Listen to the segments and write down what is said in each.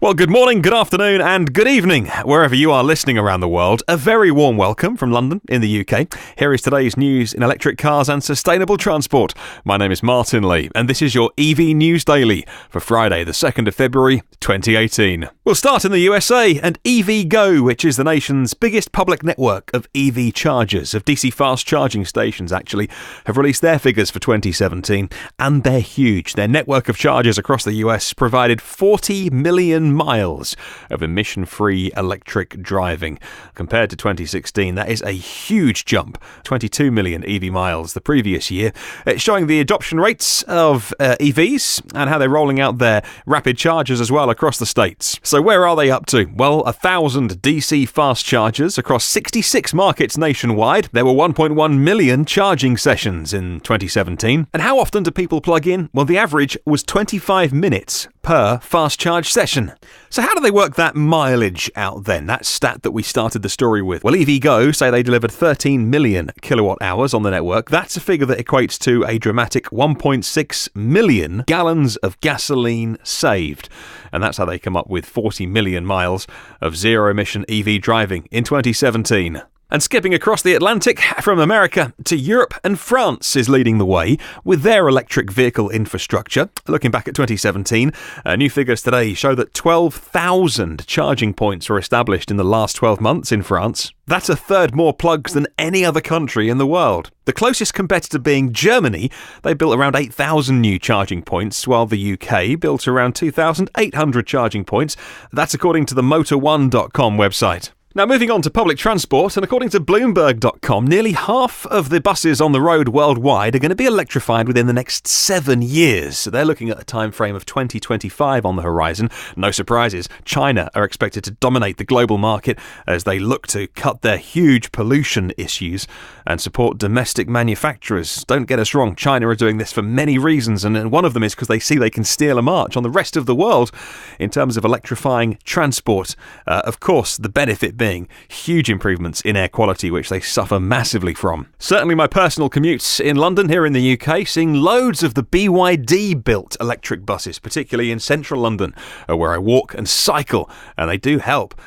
Well, good morning, good afternoon, and good evening, wherever you are listening around the world. A very warm welcome from London in the UK. Here is today's news in electric cars and sustainable transport. My name is Martin Lee, and this is your EV News Daily for Friday, the 2nd of February, 2018. We'll start in the USA, and EVgo, which is the nation's biggest public network of EV chargers, of DC fast charging stations actually, have released their figures for 2017, and they're huge. Their network of chargers across the US provided 40 million miles of emission-free electric driving. Compared to 2016, that is a huge jump. 22 million EV miles the previous year. It's showing the adoption rates of EVs and how they're rolling out their rapid chargers as well across the states. So where are they up to? Well, 1,000 DC fast chargers across 66 markets nationwide. There were 1.1 million charging sessions in 2017. And how often do people plug in? Well, the average was 25 minutes per fast charge session. So how do they work that mileage out then? That stat that we started the story with. Well, EVgo say they delivered 13 million kilowatt hours on the network. That's a figure that equates to a dramatic 1.6 million gallons of gasoline saved. And that's how they come up with 40 million miles of zero-emission EV driving in 2017. And skipping across the Atlantic from America to Europe, and France is leading the way with their electric vehicle infrastructure. Looking back at 2017, new figures today show that 12,000 charging points were established in the last 12 months in France. That's a third more plugs than any other country in the world. The closest competitor being Germany. They built around 8,000 new charging points, while the UK built around 2,800 charging points. That's according to the Motor1.com website. Now moving on to public transport, and according to Bloomberg.com, nearly half of the buses on the road worldwide are going to be electrified within the next 7 years. So they're looking at a time frame of 2025 on the horizon. No surprises, China are expected to dominate the global market as they look to cut their huge pollution issues and support domestic manufacturers. Don't get us wrong, China are doing this for many reasons, and one of them is because they see they can steal a march on the rest of the world in terms of electrifying transport. Of course, the benefit being huge improvements in air quality, which they suffer massively from. Certainly my personal commutes in London here in the UK, seeing loads of the BYD built electric buses, particularly in central London, where I walk and cycle, and they do help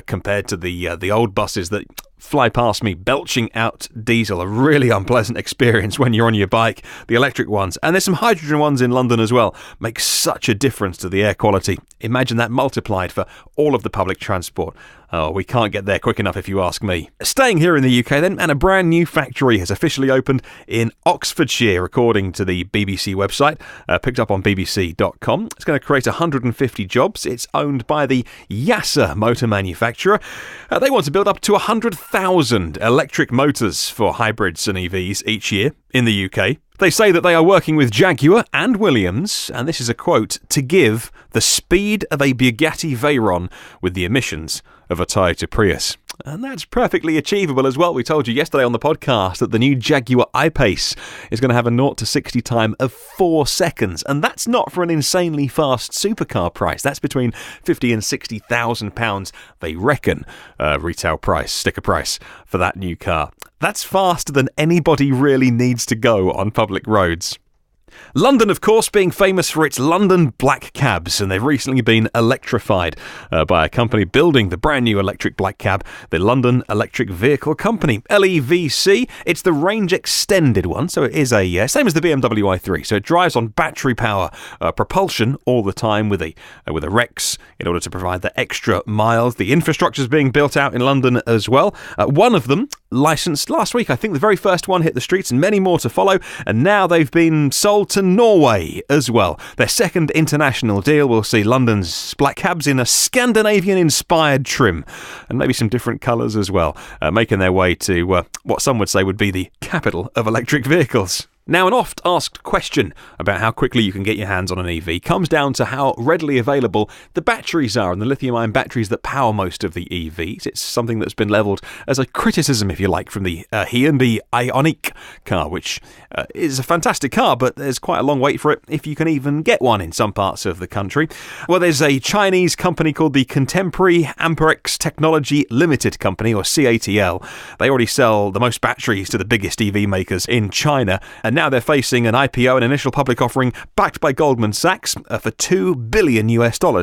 compared to the old buses that fly past me belching out diesel. A really unpleasant experience when you're on your bike. The electric ones, and there's some hydrogen ones in London as well, make such a difference to the air quality. Imagine that multiplied for all of the public transport. Oh, we can't get there quick enough if you ask me. Staying here in the UK then, and a brand new factory has officially opened in Oxfordshire, according to the BBC website, picked up on bbc.com. It's going to create 150 jobs. It's owned by the Yasa motor manufacturer. They want to build up to 100,000 electric motors for hybrids and EVs each year in the UK. They say that they are working with Jaguar and Williams, and this is a quote, to give the speed of a Bugatti Veyron with the emissions of a Toyota Prius. And that's perfectly achievable as well. We told you yesterday on the podcast that the new Jaguar I-Pace is going to have a 0 to 60 time of 4 seconds. And that's not for an insanely fast supercar price. That's between £50,000 and £60,000, they reckon, retail price, sticker price for that new car. That's faster than anybody really needs to go on public roads. London, of course, being famous for its London black cabs, and they've recently been electrified by a company building the brand new electric black cab, the London Electric Vehicle Company, LEVC. It's the range extended one, so it is a same as the BMW i3, so it drives on battery power propulsion all the time with a Rex in order to provide the extra miles. The infrastructure is being built out in London as well. One of them licensed last week. I think the very first one hit the streets, and many more to follow, and now they've been sold to Norway as well. Their second international deal will see London's black cabs in a Scandinavian-inspired trim, and maybe some different colours as well, making their way to what some would say would be the capital of electric vehicles. Now, an oft-asked question about how quickly you can get your hands on an EV comes down to how readily available the batteries are, and the lithium-ion batteries that power most of the EVs. It's something that's been levelled as a criticism, if you like, from the Hyundai Ioniq car, which is a fantastic car, but there's quite a long wait for it if you can even get one in some parts of the country. Well, there's a Chinese company called the Contemporary Amperex Technology Limited Company, or CATL. They already sell the most batteries to the biggest EV makers in China, and now they're facing an IPO, an initial public offering, backed by Goldman Sachs for $2 billion,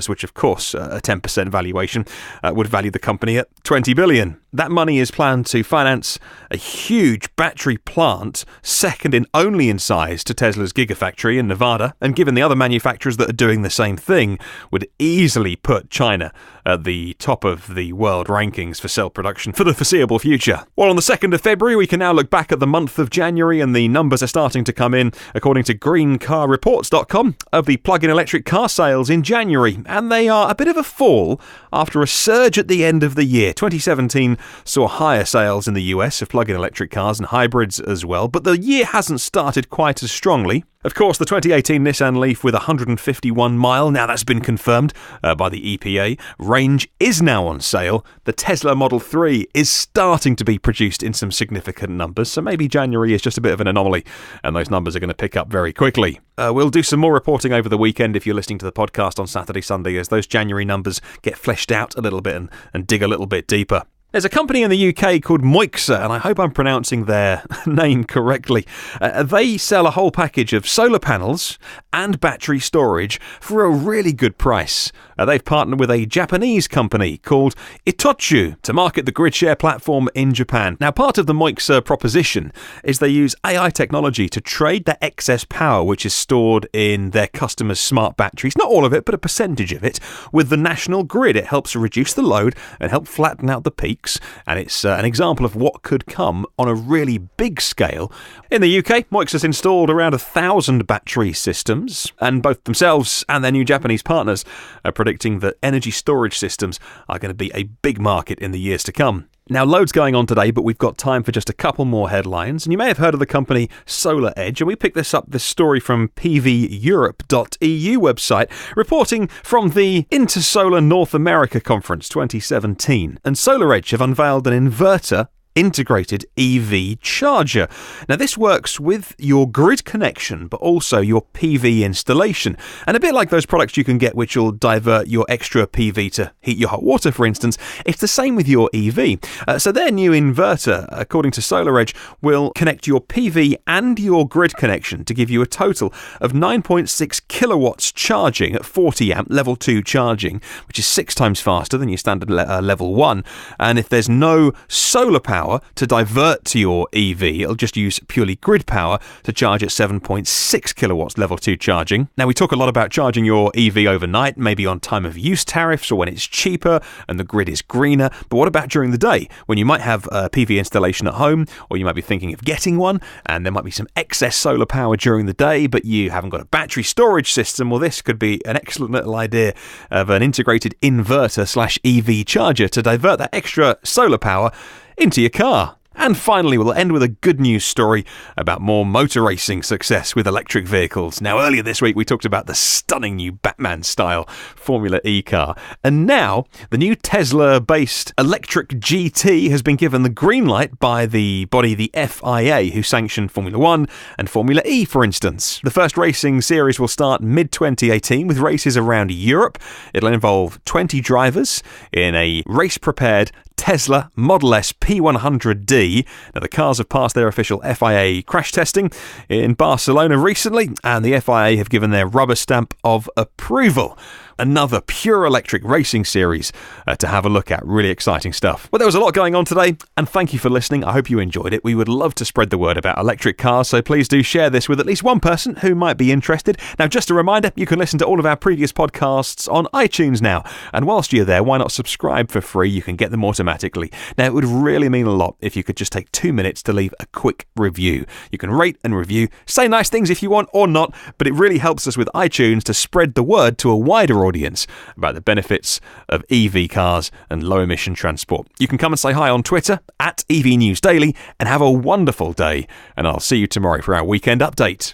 which of course, a 10% valuation would value the company at $20 billion. That money is planned to finance a huge battery plant, second in only in size to Tesla's Gigafactory in Nevada, and given the other manufacturers that are doing the same thing, would easily put China at the top of the world rankings for cell production for the foreseeable future. Well, on the 2nd of February, we can now look back at the month of January, and the numbers are starting to come in, according to greencarreports.com, of the plug-in electric car sales in January, and they are a bit of a fall after a surge at the end of the year. 2017 saw higher sales in the US of plug-in electric cars and hybrids as well, but the year hasn't started quite as strongly. Of course, the 2018 Nissan LEAF with 151 mile, now that's been confirmed by the EPA, range is now on sale. The Tesla Model 3 is starting to be produced in some significant numbers, so maybe January is just a bit of an anomaly, and those numbers are going to pick up very quickly. We'll do some more reporting over the weekend if you're listening to the podcast on Saturday, Sunday, as those January numbers get fleshed out a little bit and dig a little bit deeper. There's a company in the UK called Moixa, and I hope I'm pronouncing their name correctly. They sell a whole package of solar panels and battery storage for a really good price. They've partnered with a Japanese company called Itochu to market the GridShare platform in Japan. Now, part of the Moixa proposition is they use AI technology to trade the excess power which is stored in their customers' smart batteries, not all of it, but a percentage of it, with the national grid. It helps reduce the load and help flatten out the peaks. And it's an example of what could come on a really big scale. In the UK, Moixa's installed around 1,000 battery systems, and both themselves and their new Japanese partners are predicting that energy storage systems are going to be a big market in the years to come. Now, loads going on today, but we've got time for just a couple more headlines. And you may have heard of the company Solar Edge, and we picked this story from pveurope.eu website, reporting from the Intersolar North America Conference 2017. And Solar Edge have unveiled an inverter integrated EV charger. Now, this works with your grid connection, but also your PV installation. And a bit like those products you can get which will divert your extra PV to heat your hot water, for instance, it's the same with your EV. So their new inverter, according to Solar Edge, will connect your PV and your grid connection to give you a total of 9.6 kilowatts charging at 40 amp level 2 charging, which is 6 times faster than your standard level 1. And if there's no solar power to divert to your EV, it'll just use purely grid power to charge at 7.6 kilowatts level 2 charging. Now, we talk a lot about charging your EV overnight, maybe on time of use tariffs or when it's cheaper and the grid is greener. But what about during the day when you might have a PV installation at home, or you might be thinking of getting one and there might be some excess solar power during the day, but you haven't got a battery storage system? Well, this could be an excellent little idea of an integrated inverter/EV charger to divert that extra solar power into your car. And finally, we'll end with a good news story about more motor racing success with electric vehicles. Now, earlier this week, we talked about the stunning new Batman-style Formula E car. And now, the new Tesla-based ElectricGT has been given the green light by the body, the FIA, who sanctioned Formula 1 and Formula E, for instance. The first racing series will start mid-2018 with races around Europe. It'll involve 20 drivers in a race-prepared Tesla Model S P100D. Now, the cars have passed their official FIA crash testing in Barcelona recently, and the FIA have given their rubber stamp of approval. Another pure electric racing series to have a look at. Really exciting stuff. Well, there was a lot going on today, and thank you for listening. I hope you enjoyed it. We would love to spread the word about electric cars, so please do share this with at least one person who might be interested. Now, just a reminder, you can listen to all of our previous podcasts on iTunes now, and whilst you're there, why not subscribe for free? You can get them automatically. Now, it would really mean a lot if you could just take 2 minutes to leave a quick review. You can rate and review, say nice things if you want or not, but it really helps us with iTunes to spread the word to a wider audience about the benefits of EV cars and low-emission transport. You can come and say hi on Twitter @EV News Daily, and have a wonderful day, and I'll see you tomorrow for our weekend update.